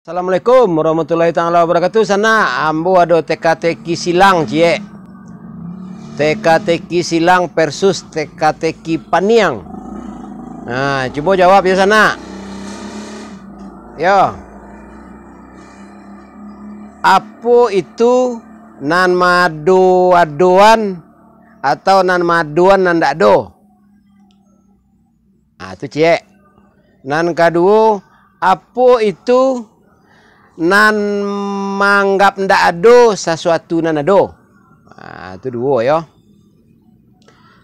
Assalamualaikum warahmatullahi taala wabarakatuh. Sana ambo ado teka-teki silang cie. Teka-teki silang versus teka-teki paniang. Nah, coba jawab ya sana. Yo. Apa itu nan madu-aduan atau nan maduan nan ndak do? Nah, itu cie. Nan kedua, apa itu nan manggap ndak ado sesuatu nan ado? Nah, itu dua ya.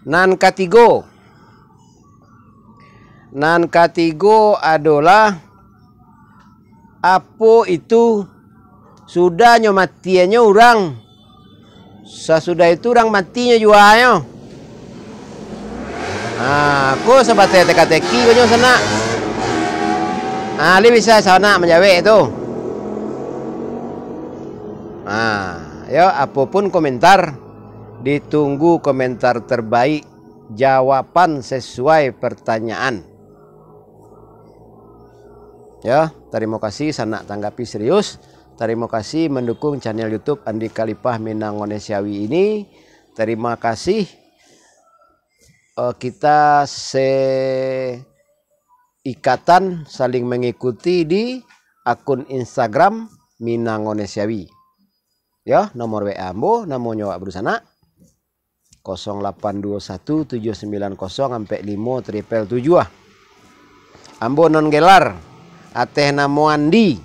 Nan ketiga adalah apa itu sudahnya matinya orang, sesudah itu orang matinya juga. Nah, aku sebagai teka-teki kau sana. Ali bisa sana menjawab itu. Nah, ya apapun komentar, ditunggu komentar terbaik, jawaban sesuai pertanyaan. Ya, terima kasih sana tanggapi serius. Terima kasih mendukung channel YouTube Andi Khalifah Minangkabau ini. Terima kasih kita seikatan saling mengikuti di akun Instagram Minangkabau. Ya, nomor WA ambo namanya Abdul Sana 0821 790 sampai 5777. Ambo non gelar ateh namo Andi.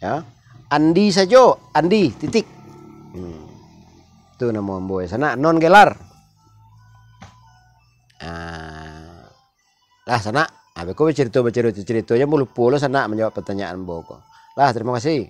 Ya. Andi saja, Andi titik. Itu nama ambo sana non gelar. Lah sana, aku cerita ceritanya mulu sana menjawab pertanyaan ambo. Lah terima kasih.